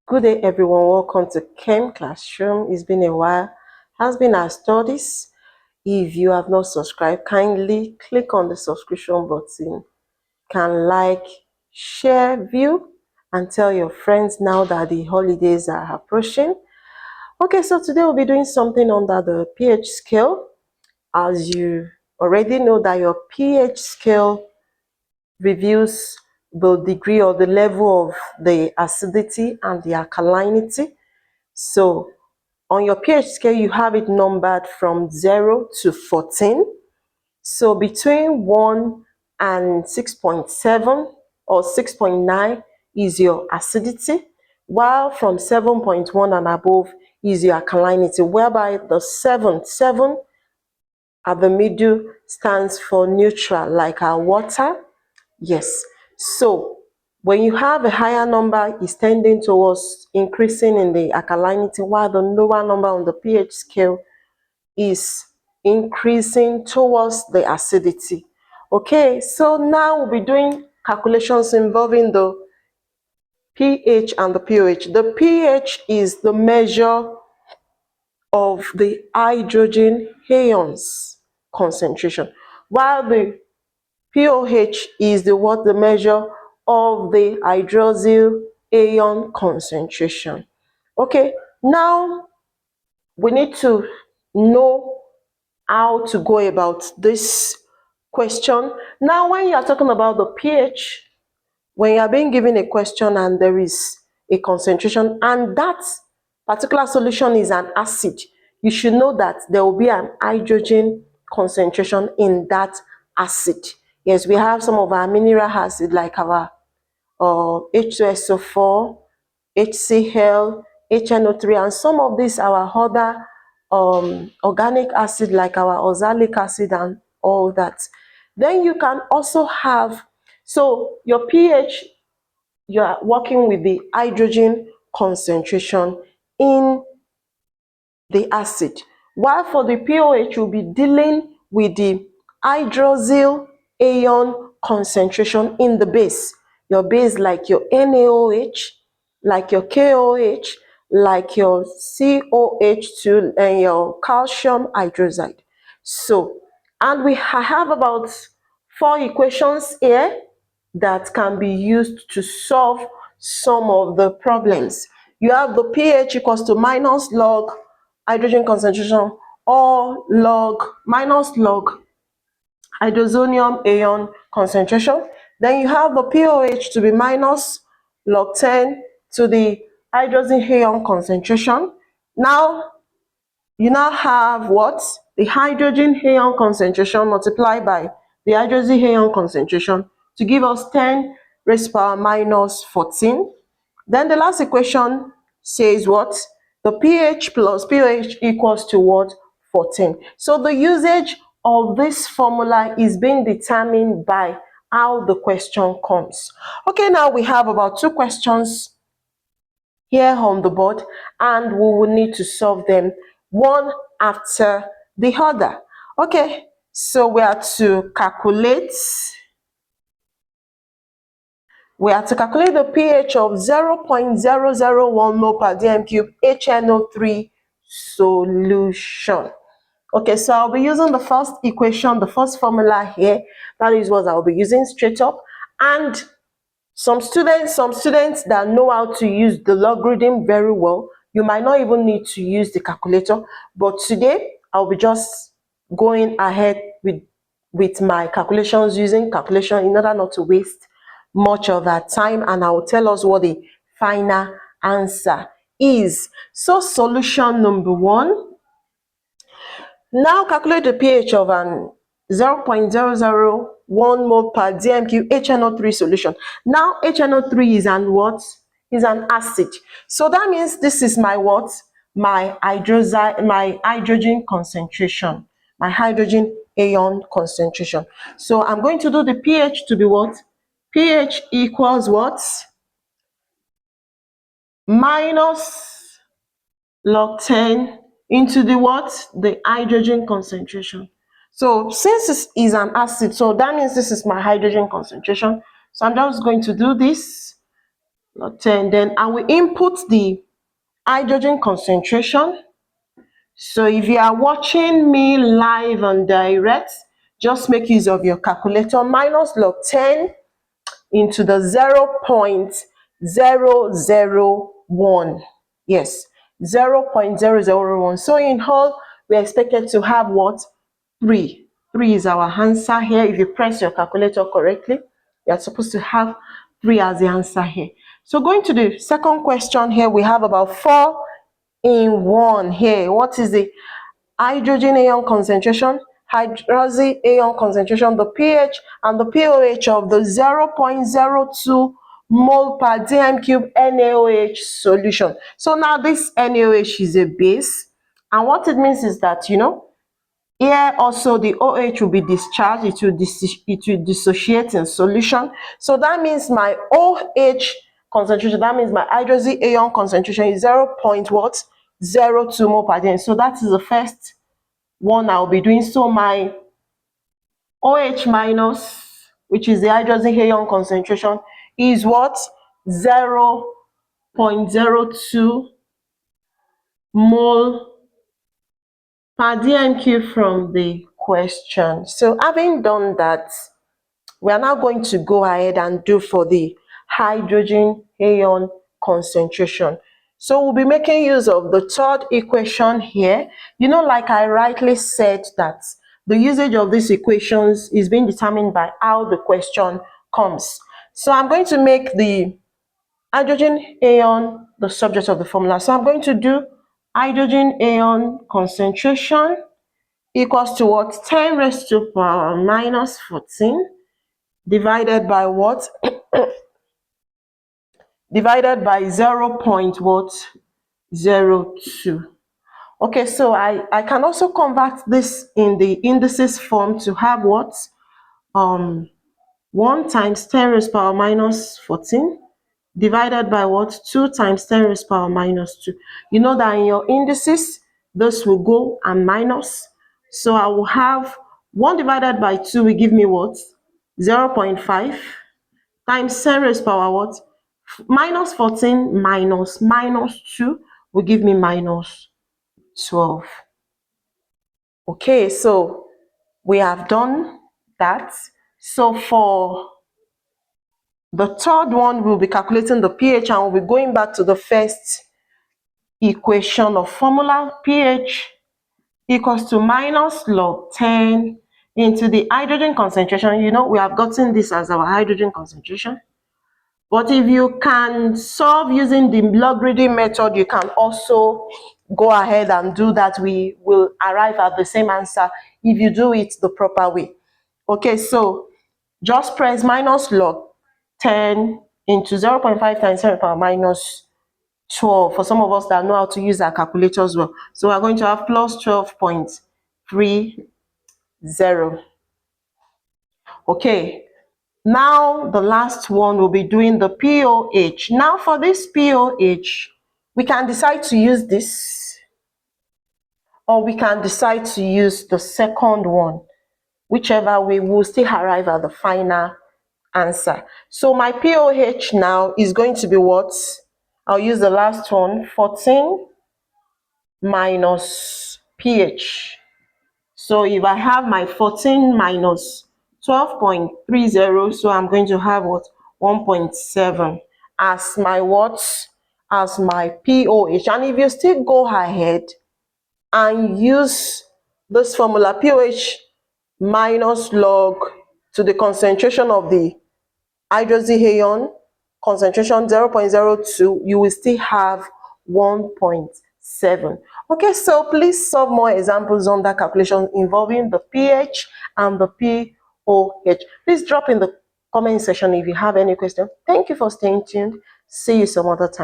Good day, everyone. Welcome to Chem Classroom. It's been a while. Has been our studies. If you have not subscribed, kindly click on the subscription button. Can like, share, view, and tell your friends now that the holidays are approaching. Okay, so today we'll be doing something under the pH scale. As you already know that your pH scale reveals the degree or the level of the acidity and the alkalinity. So on your pH scale, you have it numbered from 0 to 14. So between 1 and 6.7 or 6.9 is your acidity, while from 7.1 and above is your alkalinity, whereby the 7 at the middle stands for neutral, like our water. Yes. So when you have a higher number, it's tending towards increasing in the alkalinity, while the lower number on the pH scale is increasing towards the acidity. Okay, so now we'll be doing calculations involving the pH and the pOH. The pH is the measure of the hydrogen ions concentration, while the pOH is the measure of the hydroxyl ion concentration. Okay, now we need to know how to go about this question. Now, when you are talking about the pH, when you are being given a question and there is a concentration and that particular solution is an acid, you should know that there will be an hydrogen concentration in that acid. Yes, we have some of our mineral acid like our H2SO4, HCl, HNO3, and some of these our other organic acid like our oxalic acid and all that. Then you can also have, so your pH, you are working with the hydrogen concentration in the acid, while for the pOH you'll be dealing with the hydroxyl ion concentration in the base. Your base like your NaOH, like your KOH, like your COH2 and your calcium hydroxide. So, and I have about 4 equations here that can be used to solve some of the problems. You have the pH equals to minus log hydrogen concentration or minus log hydrozonium ion concentration. Then you have the pOH to be minus log 10 to the hydrogen ion concentration. Now, you now have what? The hydrogen ion concentration multiplied by the hydrogen ion concentration to give us 10 raised to power minus 14. Then the last equation says what? The pH plus pOH equals to what? 14. So the usage of this formula is being determined by how the question comes. Okay, now we have about 2 questions here on the board and we will need to solve them one after the other. Okay, so we have to calculate the pH of 0.001 mole per dm cube HNO3 solution. Okay, so I'll be using the first equation, the first formula here. That is what I'll be using straight up. And some students that know how to use the logarithm very well, you might not even need to use the calculator. But today, I'll be just going ahead with my calculations using calculation in order not to waste much of our time, and I will tell us what the final answer is. So solution number 1. Now calculate the pH of an 0.001 mole per dm cube HNO3 solution. Now HNO3 is an what? Is an acid. So that means this is my what? My hydrogen concentration. My hydrogen ion concentration. So I'm going to do the pH to be what? pH equals what? Minus log 10 into the what? The hydrogen concentration. So since this is an acid, so that means this is my hydrogen concentration. So I'm just going to do this not 10. Then I will input the hydrogen concentration. So if you are watching me live and direct, just make use of your calculator. Minus log 10 into the 0.001. Yes, 0.001. So in all, we're expected to have what? 3. 3 is our answer here. If you press your calculator correctly, you're supposed to have 3 as the answer here. So going to the second question here, we have about 4 in 1 here. What is the hydrogen ion concentration, hydroxy ion concentration, the pH and the pOH of the 0.02 mole per dm cube NaOH solution. So now this NaOH is a base, and what it means is that, here also the OH will be discharged, it will dissociate in solution. So that means my OH concentration, that means my hydroxy ion concentration is 0.02 mole per dm. So that is the first one I'll be doing. So my OH minus, which is the hydroxy ion concentration, is what? 0.02 mole per dm cube from the question. So having done that, we are now going to go ahead and do for the hydrogen ion concentration. So we'll be making use of the third equation here. Like I rightly said, that the usage of these equations is being determined by how the question comes. So I'm going to make the hydrogen ion the subject of the formula. So I'm going to do hydrogen ion concentration equals to what? 10 raised to power minus 14 divided by what? Divided by 0.02. Okay, so I can also convert this in the indices form to have what? 1 times 10 raised power minus 14 divided by what? 2 times 10 raised power minus 2. You know that in your indices, this will go and minus. So I will have 1 divided by 2 will give me what? 0.5 times 10 raised power what? Minus 14 minus 2 will give me minus 12. Okay, so we have done that. So for the third one, we'll be calculating the pH, and we'll be going back to the first equation of formula. pH equals to minus log 10 into the hydrogen concentration. We have gotten this as our hydrogen concentration. But if you can solve using the logarithm method, you can also go ahead and do that. We will arrive at the same answer if you do it the proper way. Okay, so just press minus log 10 into 0.5 times 10 power minus 12 for some of us that know how to use our calculators well. So we're going to have plus 12.30. Okay, now the last one will be doing the pOH. Now for this pOH, we can decide to use this, or we can decide to use the second one. Whichever way, we'll still arrive at the final answer. So my pOH now is going to be what? I'll use the last one, 14 minus pH. So if I have my 14 minus 12.30, so I'm going to have what? 1.7 as my what? As my pOH. And if you still go ahead and use this formula, pOH minus log to the concentration of the hydroxy ion concentration 0.02, you will still have 1.7. Okay, so please solve more examples on that calculation involving the pH and the pOH. Please drop in the comment section if you have any question. Thank you for staying tuned. See you some other time.